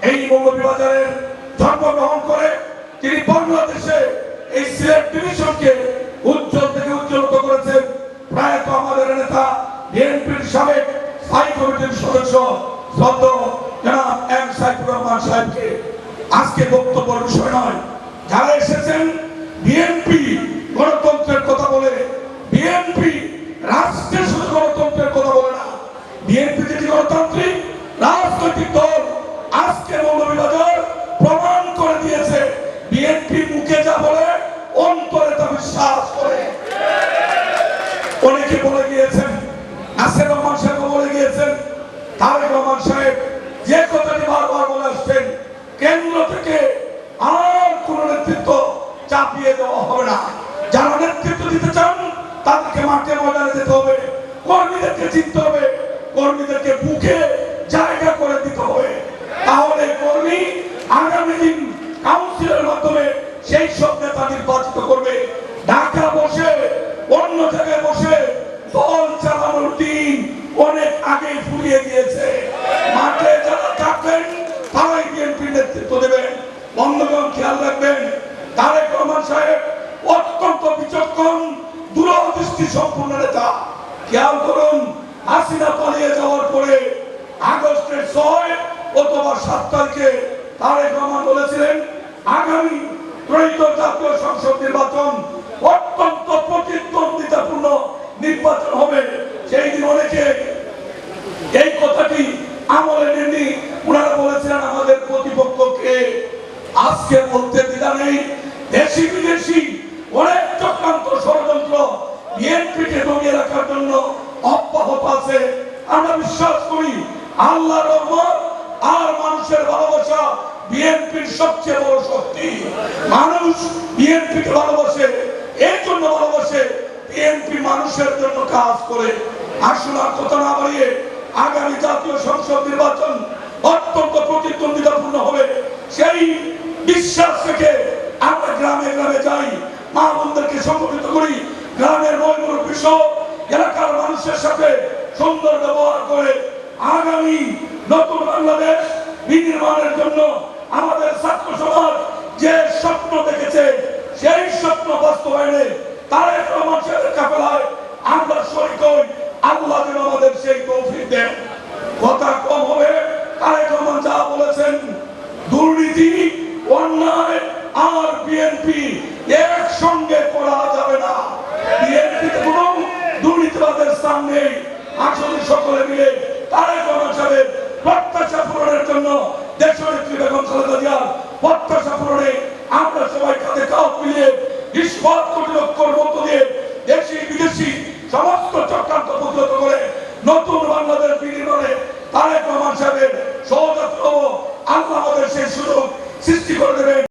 এই মৌলভীবাজারের জন্মগ্রহণ করে তিনি বাংলাদেশে এই সিলেট ডিভিশনকে উজ্জ্বল থেকে উজ্জ্বলত করেছেন। প্রয়াত আমাদের নেতা বিএনপির সাবেক স্থায়ী কমিটির সদস্য জনাব এম সাইফুর রহমান সাহেবকে আজকে বক্তব্যের বিষয় নয়, যারা এসেছেন বিএনপি গণতন্ত্রের কথা বলে, বিএনপি রাষ্ট্রের শুধু গণতন্ত্রের কথা বলে না, বিএনপি যেটি গণতান্ত্রিক রাজনৈতিক দল আজকে মৌলভীবাজার প্রমাণ করে দিয়েছে বিএনপি মুখে যা বলে অন্তরে তা বিশ্বাস করে। অনেকে বলে গিয়েছেন, নাসির রহমান সাহেব বলে গিয়েছেন, তারেক রহমান সাহেব যে কথাটি বারবার বলে আসছেন, কেন্দ্র থেকে আর কোন নেতৃত্ব চাপিয়ে দেওয়া হবে না। যারা নেতৃত্ব দিতে চান তাদেরকে মাঠে ময়দানে যেতে হবে, কর্মীদেরকে চিনতে হবে, কর্মীদেরকে বুকে জায়গা করে দিতে হবে। তাহলে কর্মী আগামী দিন কাউন্সিলের মাধ্যমে সেই সব নেতা নির্বাচিত করবে। ঢাকা বসে অন্য জায়গায় বসে দল চালানোর দিন অনেক আগে ফুরিয়ে গিয়েছে। মাঠে যারা থাকবেন তারাই বিএনপির নেতৃত্ব দেবেন। বন্ধুগণ, খেয়াল রাখবেন, তারেক রহমান সাহেব অত্যন্ত বিচক্ষণ, দূরদৃষ্টি সম্পূর্ণ নেতা। খেয়াল করুন, হাসিনা পালিয়ে যাওয়ার পরে আগস্টের 6 অথবা 7 তারিখে তারেক রহমান বলেছিলেন আগামী ত্রয়োদশ জাতীয় সংসদ নির্বাচন অত্যন্ত প্রতিদ্বন্দ্বিতাপূর্ণ নির্বাচন হবে। সেই দিন অনেকে এই কথাটি আমলে নেননি, ওনারা বলেছিলেন আমাদের প্রতিপক্ষকে। আজকে বলতে দ্বিধা নেই, দেশি বিদেশি অনেক চক্রান্ত ষড়যন্ত্র বিএনপিকে দমিয়ে রাখার জন্য অব্যাহত আছে। আমরা বিশ্বাস করি আল্লাহর রহমত আর মানুষের ভালোবাসা বিএনপির সবচেয়ে বড় শক্তি। মানুষ বিএনপিকে ভালোবাসে, এই জন্য ভালোবাসে বিএনপি মানুষের জন্য কাজ করে। আসলে আর কথা না বাড়িয়ে, আগামী জাতীয় সংসদ নির্বাচন অত্যন্ত প্রতিদ্বন্দ্বিতাপূর্ণ হবে, সেই বিশ্বাস থেকে আমরা গ্রামে গ্রামে যাই, মা বোনদেরকে সংগঠিত করি, গ্রামের মুরব্বী সহ এলাকার মানুষের সাথে সুন্দর ব্যবহার করে আগামী নতুন বাংলাদেশ বিনির্মাণের জন্য আমাদের ছাত্র সমাজ যে স্বপ্ন দেখেছে সেই স্বপ্ন বাস্তবায়নে তারেক রহমান সাহেবের কাফেলায় আমরা শরীক হই। আল্লাহ যেন আমাদের সেই তৌফিক দেন। কথা কম হবে, তারেক রহমান যা বলেছেন, দুর্নীতি, অন্যায় আর বিএনপি একসঙ্গে করা যাবে না। বিএনপিতে কোনো দুর্নীতিবাদের স্থান নেই। আসলে সকলে মিলে তারেক রহমান সাহেবের প্রত্যাশা পূরণের জন্য দেশনেত্রী বেগম খালেদা জিয়ার প্রত্যাশা পূরণে আমরা সবাই কাঁধে কাঁধ মিলিয়ে নিষ্পদ কর্তৃপক্ষের মধ্য দিয়ে দেশি বিদেশি সমস্ত চক্রান্ত প্রতিহত করে নতুন বাংলাদেশ বিনির্মাণে তারেক রহমান সাহেবের সহযাত্রী হব। আল্লাহ আমাদের সেই সুযোগ সৃষ্টি করে দেবেন।